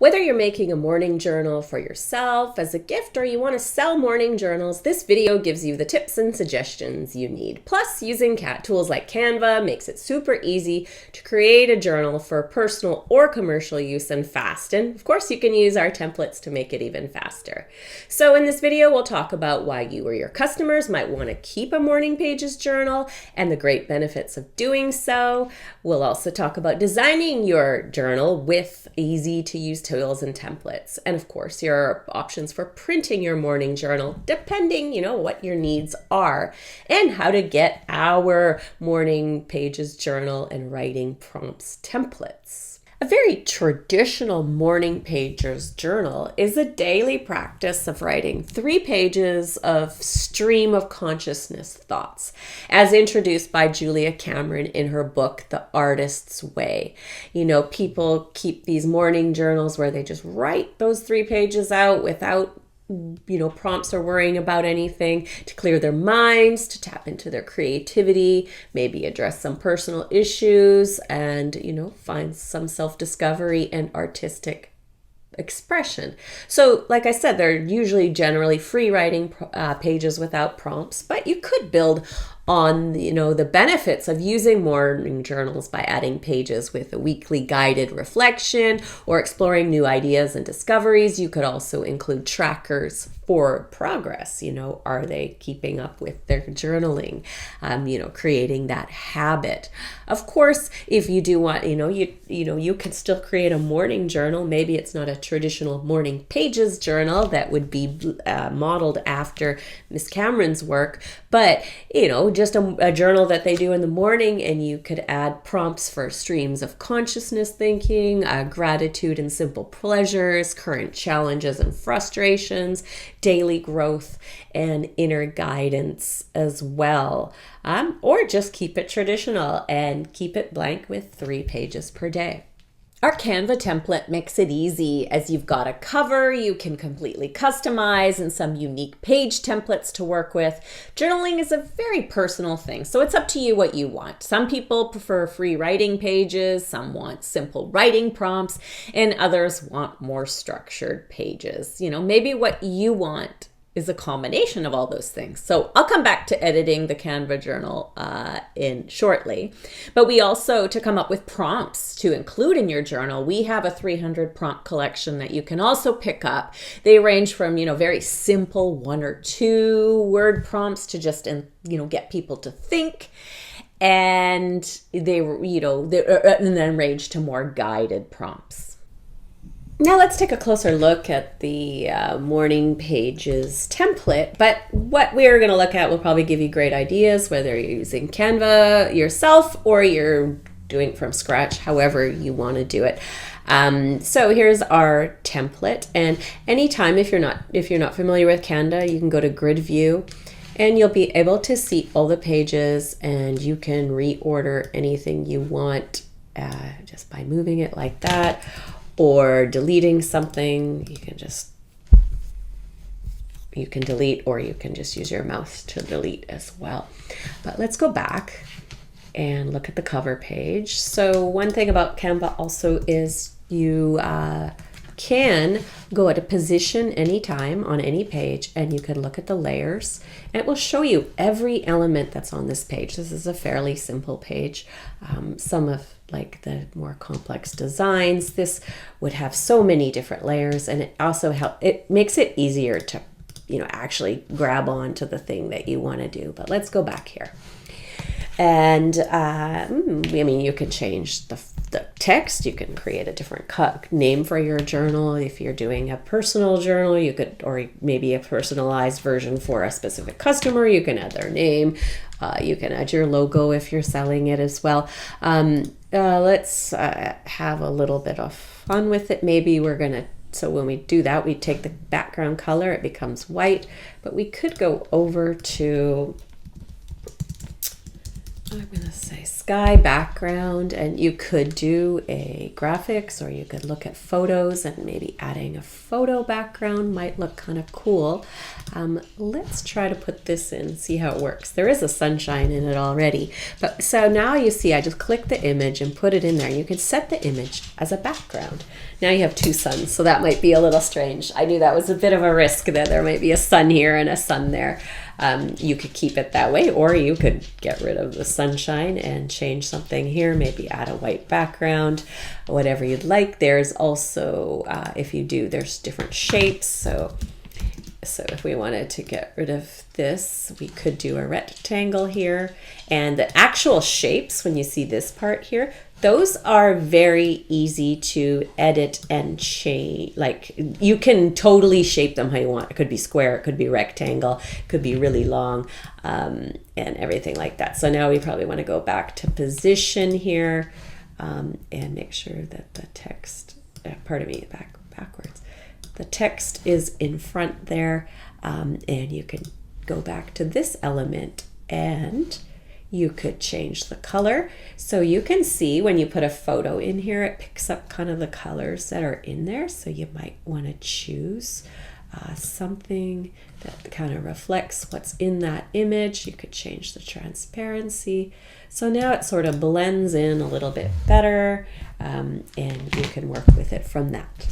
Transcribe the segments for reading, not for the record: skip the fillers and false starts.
Whether you're making a morning journal for yourself as a gift or you want to sell morning journals, this video gives you the tips and suggestions you need. Plus, using tools like Canva makes it super easy to create a journal for personal or commercial use and fast. And of course, you can use our templates to make it even faster. So in this video, we'll talk about why you or your customers might want to keep a morning pages journal and the great benefits of doing so. We'll also talk about designing your journal with easy to use tools and templates. And of course, your options for printing your morning journal, depending, what your needs are, and how to get our morning pages journal and writing prompts templates. A very traditional morning pages journal is a daily practice of writing 3 pages of stream of consciousness thoughts, as introduced by Julia Cameron in her book, The Artist's Way. People keep these morning journals where they just write those 3 pages out without prompts or worrying about anything, to clear their minds, to tap into their creativity, maybe address some personal issues, and, find some self-discovery and artistic expression. So like I said, they're usually generally free writing pages without prompts, but you could build on the benefits of using morning journals by adding pages with a weekly guided reflection or exploring new ideas and discoveries. You could also include trackers for progress. Are they keeping up with their journaling? Creating that habit. Of course, if you do want, you can still create a morning journal. Maybe it's not a traditional morning pages journal that would be modeled after Miss Cameron's work, but just a journal that they do in the morning, and you could add prompts for streams of consciousness thinking, gratitude and simple pleasures, current challenges and frustrations, daily growth, and inner guidance as well. Or just keep it traditional and keep it blank with 3 pages per day. Our Canva template makes it easy, as you've got a cover you can completely customize and some unique page templates to work with. Journaling is a very personal thing, so it's up to you what you want. Some people prefer free writing pages, some want simple writing prompts, and others want more structured pages. Maybe what you want is a combination of all those things. So I'll come back to editing the Canva journal in shortly. But we also, to come up with prompts to include in your journal, we have a 300 prompt collection that you can also pick up. They range from, very simple 1 or 2 word prompts to just, get people to think. And they, and then range to more guided prompts. Now let's take a closer look at the morning pages template, but what we're going to look at will probably give you great ideas, whether you're using Canva yourself or you're doing it from scratch, however you want to do it. So here's our template, and anytime if you're not familiar with Canva, you can go to Grid View, and you'll be able to see all the pages, and you can reorder anything you want just by moving it like that. Or deleting something, you can delete, or you can just use your mouse to delete as well. But let's go back and look at the cover page. So one thing about Canva also is you can go at a position anytime on any page, and you can look at the layers, and it will show you every element that's on this page. This is a fairly simple page. Some of the more complex designs, this would have so many different layers, and it also it makes it easier to actually grab on to the thing that you want to do. But let's go back here. And you could change the text. You can create a different name for your journal. If you're doing a personal journal, you could, or maybe a personalized version for a specific customer, you can add their name. You can add your logo if you're selling it as well. Let's have a little bit of fun with it. Maybe so when we do that, we take the background color, it becomes white, but we could go over to I'm going to say sky background, and you could do a graphics, or you could look at photos and maybe adding a photo background might look kind of cool. Let's try to put this in, see how it works. There is a sunshine in it already, but so now you see I just click the image and put it in there. You can set the image as a background. Now you have two suns, so that might be a little strange. I knew that was a bit of a risk, that there might be a sun here and a sun there. You could keep it that way, or you could get rid of the sunshine and change something here, maybe add a white background, whatever you'd like. There's also, if you do, there's different shapes. So if we wanted to get rid of this, we could do a rectangle here. And the actual shapes, when you see this part here, those are very easy to edit and change. Like, you can totally shape them how you want. It could be square, it could be rectangle, it could be really long, and everything like that. So now we probably want to go back to position here, and make sure that the text, backwards. The text is in front there, and you can go back to this element and you could change the color. So you can see when you put a photo in here, it picks up kind of the colors that are in there. So you might want to choose something that kind of reflects what's in that image. You could change the transparency. So now it sort of blends in a little bit better, and you can work with it from that.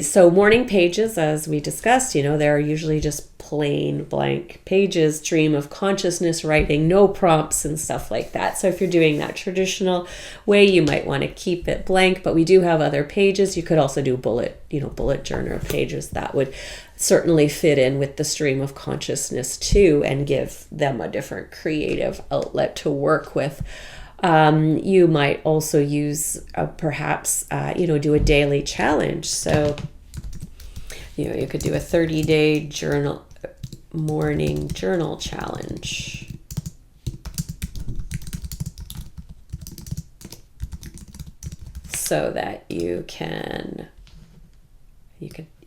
So morning pages, as we discussed, they're usually just plain blank pages, stream of consciousness writing, no prompts and stuff like that. So if you're doing that traditional way, you might want to keep it blank, but we do have other pages. You could also do bullet journal pages. That would certainly fit in with the stream of consciousness too, and give them a different creative outlet to work with. You might also use perhaps do a daily challenge. So you could do a 30-day morning journal challenge. So that you could,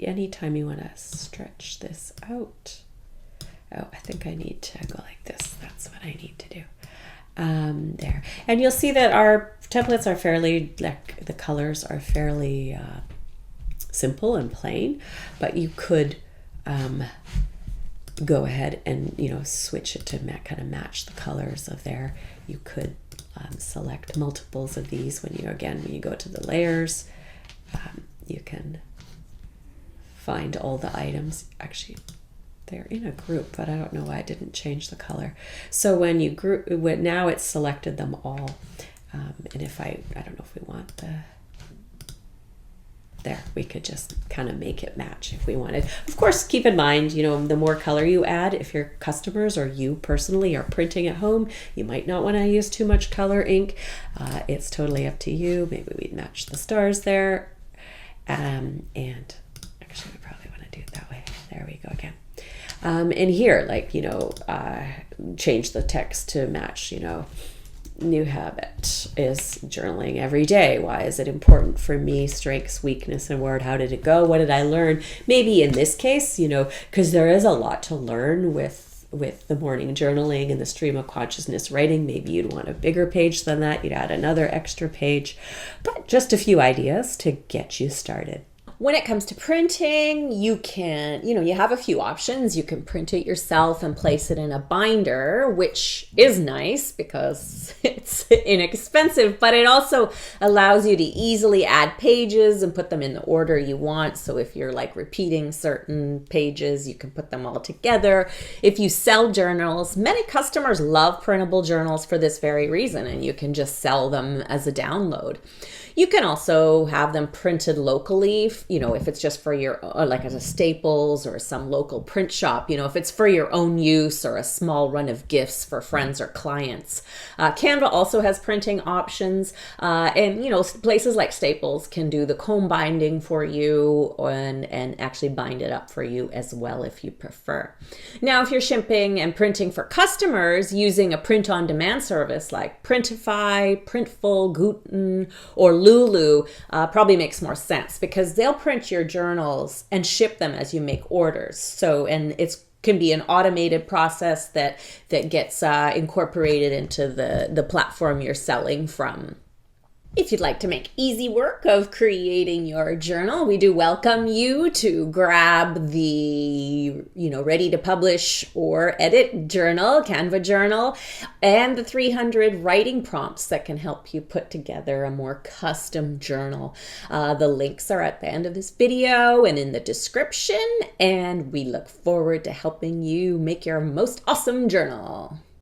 anytime you want to stretch this out. Oh, I think I need to go like this. That's what I need to do. There. And you'll see that our templates are fairly, the colors are fairly simple and plain, but you could go ahead and, switch it to kind of match the colors of there. You could select multiples of these when you go to the layers. You can find all the items. Actually, they're in a group, but I don't know why I didn't change the color. So when you now it's selected them all. And if I don't know if we want we could just kind of make it match if we wanted. Of course, keep in mind, the more color you add, if your customers or you personally are printing at home, you might not want to use too much color ink. It's totally up to you. Maybe we'd match the stars there. And actually, we probably want to do it that way. There we go again. And here, change the text to match, new habit is journaling every day. Why is it important for me? Strengths, weakness, and word. How did it go? What did I learn? Maybe in this case, because there is a lot to learn with the morning journaling and the stream of consciousness writing. Maybe you'd want a bigger page than that. You'd add another extra page, but just a few ideas to get you started. When it comes to printing, you can, you have a few options. You can print it yourself and place it in a binder, which is nice because it's inexpensive, but it also allows you to easily add pages and put them in the order you want. So if you're repeating certain pages, you can put them all together. If you sell journals, many customers love printable journals for this very reason, and you can just sell them as a download. You can also have them printed locally, if it's just for your, like as a Staples or some local print shop, if it's for your own use or a small run of gifts for friends or clients. Canva also has printing options, and places like Staples can do the comb binding for you and actually bind it up for you as well if you prefer. Now, if you're shipping and printing for customers using a print-on-demand service like Printify, Printful, Guten, or Lulu, probably makes more sense because they'll print your journals and ship them as you make orders. So, and it's can be an automated process that gets incorporated into the platform you're selling from. If you'd like to make easy work of creating your journal, we do welcome you to grab the, ready to publish or edit journal, Canva journal, and the 300 writing prompts that can help you put together a more custom journal. The links are at the end of this video and in the description, and we look forward to helping you make your most awesome journal.